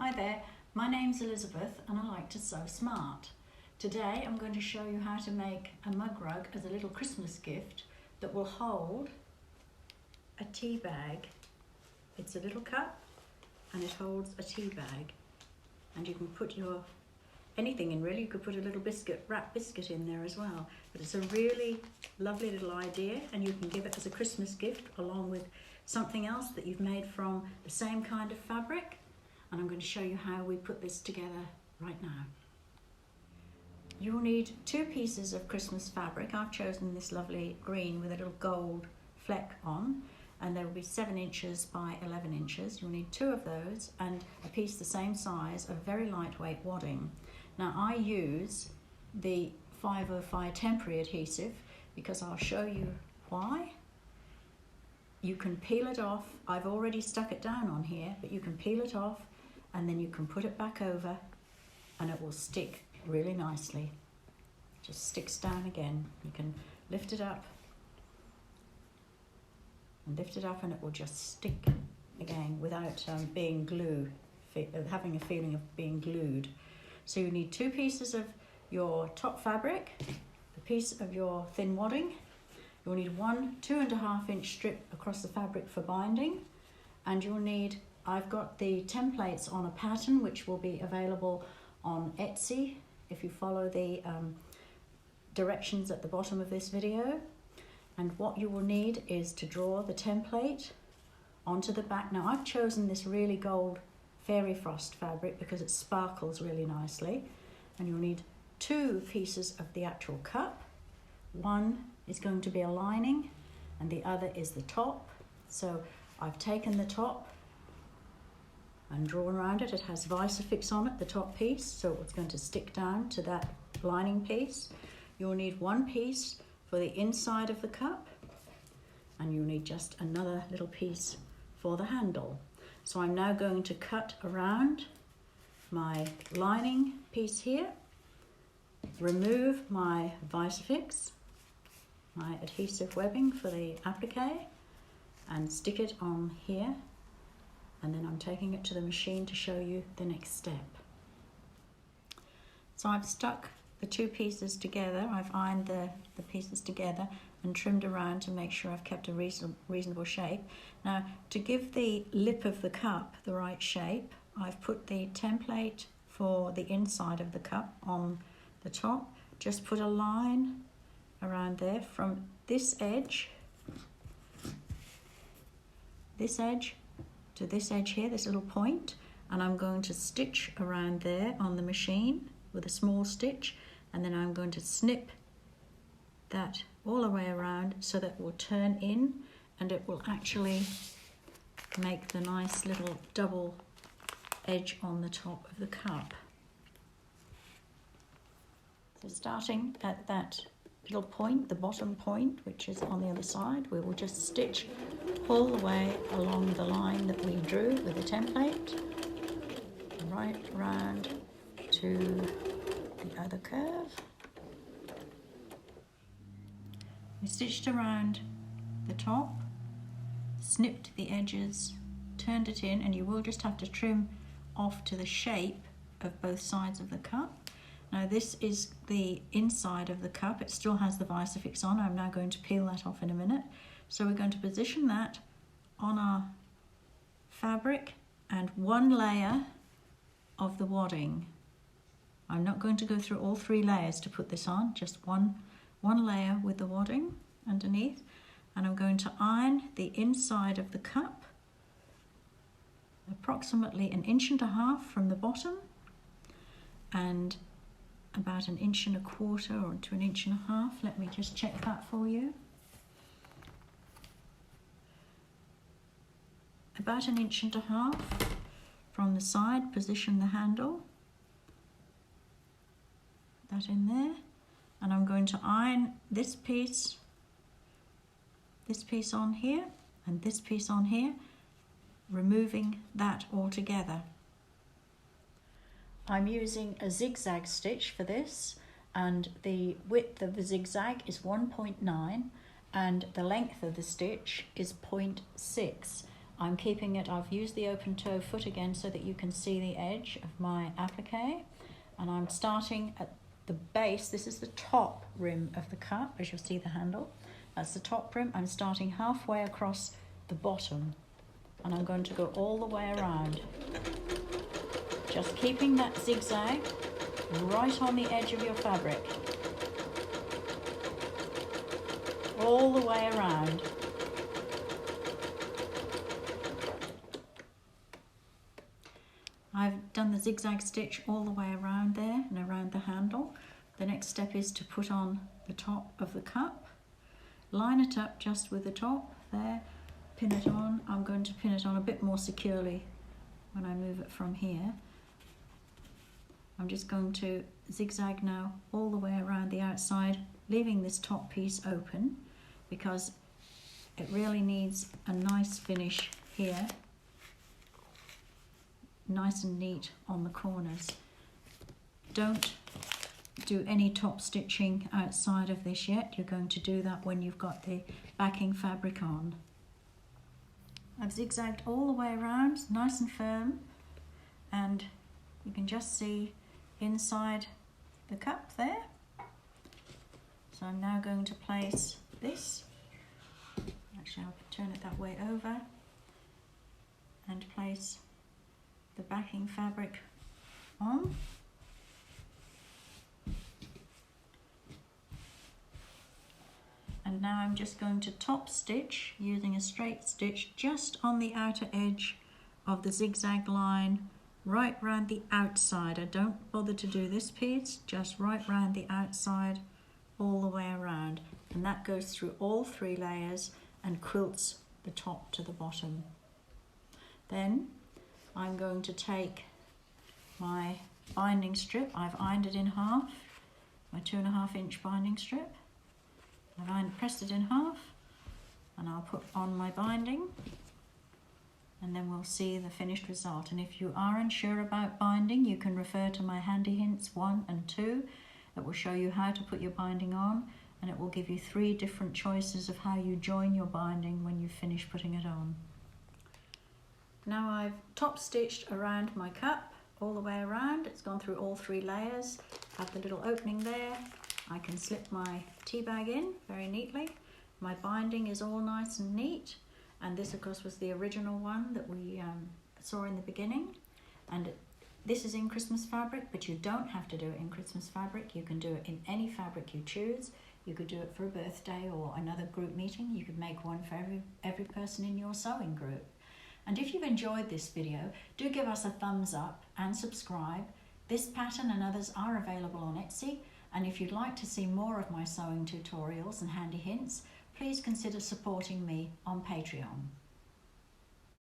Hi there, my name's Elizabeth and I like to sew smart. Today I'm going to show you how to make a mug rug as a little Christmas gift that will hold a tea bag. It's a little cup and it holds a tea bag, and you can put your anything in really. You could put a little wrapped biscuit in there as well. But it's a really lovely little idea, and you can give it as a Christmas gift along with something else that you've made from the same kind of fabric. And I'm going to show you how we put this together right now. You'll need 2 pieces of Christmas fabric. I've chosen this lovely green with a little gold fleck on, and there will be 7 inches by 11 inches. You'll need 2 of those and a piece the same size of very lightweight wadding. Now I use the 505 temporary adhesive because I'll show you why. You can peel it off. I've already stuck it down on here, but you can peel it off and then you can put it back over and it will stick really nicely. Just sticks down again. You can lift it up and lift it up and it will just stick again without being glued, having a feeling of being glued. So you need 2 pieces of your top fabric, a piece of your thin wadding. You'll need 1 2.5 inch strip across the fabric for binding, and you'll need, I've got the templates on a pattern which will be available on Etsy if you follow the directions at the bottom of this video. And what you will need is to draw the template onto the back. Now I've chosen this really gold fairy frost fabric because it sparkles really nicely, and you'll need 2 pieces of the actual cup. One is going to be a lining and the other is the top. So I've taken the top and drawn around it. It has Visifix on it, the top piece, so it's going to stick down to that lining piece. You'll need 1 piece for the inside of the cup, and you'll need just another little piece for the handle. So I'm now going to cut around my lining piece here, remove my Visifix, my adhesive webbing for the applique, and stick it on here, and then I'm taking it to the machine to show you the next step. So I've stuck the 2 pieces together. I've ironed the pieces together and trimmed around to make sure I've kept a reasonable shape. Now, to give the lip of the cup the right shape, I've put the template for the inside of the cup on the top. Just put a line around there from this edge to this edge here, this little point, and I'm going to stitch around there on the machine with a small stitch, and then I'm going to snip that all the way around so that it will turn in and it will actually make the nice little double edge on the top of the cup. So starting at that little point, the bottom point, which is on the other side, we will just stitch all the way along the line that we drew with the template, right round to the other curve. We stitched around the top, snipped the edges, turned it in, and you will just have to trim off to the shape of both sides of the cup. Now this is the inside of the cup. It still has the Visifix on. I'm now going to peel that off in a minute. So we're going to position that on our fabric and 1 layer of the wadding. I'm not going to go through all 3 layers to put this on, just one layer with the wadding underneath, and I'm going to iron the inside of the cup approximately 1.5 inches from the bottom and about 1.25 inches or to 1.5 inches. Let me just check that for you. About 1.5 inches from the side. Position the handle, put that in there, and I'm going to iron this piece on here and this piece on here, removing that all together. I'm using a zigzag stitch for this, and the width of the zigzag is 1.9 and the length of the stitch is 0.6. I'm keeping it, I've used the open toe foot again so that you can see the edge of my applique, and I'm starting at the base. This is the top rim of the cup, as you'll see the handle. That's the top rim. I'm starting halfway across the bottom, and I'm going to go all the way around, just keeping that zigzag right on the edge of your fabric, all the way around. I've done the zigzag stitch all the way around there and around the handle. The next step is to put on the top of the cup. Line it up just with the top there, pin it on. I'm going to pin it on a bit more securely when I move it from here. I'm just going to zigzag now all the way around the outside, leaving this top piece open because it really needs a nice finish here, nice and neat on the corners. Don't do any top stitching outside of this yet. You're going to do that when you've got the backing fabric on. I've zigzagged all the way around, nice and firm, and you can just see inside the cup there. So I'm now going to place this, actually I'll turn it that way over, and place the backing fabric on. And now I'm just going to top stitch using a straight stitch just on the outer edge of the zigzag line, right round the outside. I don't bother to do this piece, just right round the outside all the way around. And that goes through all 3 layers and quilts the top to the bottom. Then I'm going to take my binding strip. I've ironed it in half, my 2.5 inch binding strip. I've pressed it in half, and I'll put on my binding, and then we'll see the finished result. And if you are unsure about binding, you can refer to my handy hints 1 and 2. It will show you how to put your binding on, and it will give you 3 different choices of how you join your binding when you finish putting it on. Now I've top stitched around my cup all the way around. It's gone through all 3 layers. Have the little opening there. I can slip my tea bag in very neatly. My binding is all nice and neat, and this of course was the original one that we saw in the beginning, and this is in Christmas fabric, but you don't have to do it in Christmas fabric. You can do it in any fabric you choose. You could do it for a birthday or another group meeting. You could make one for every person in your sewing group. And if you've enjoyed this video, do give us a thumbs up and subscribe. This pattern and others are available on Etsy. And if you'd like to see more of my sewing tutorials and handy hints, please consider supporting me on Patreon.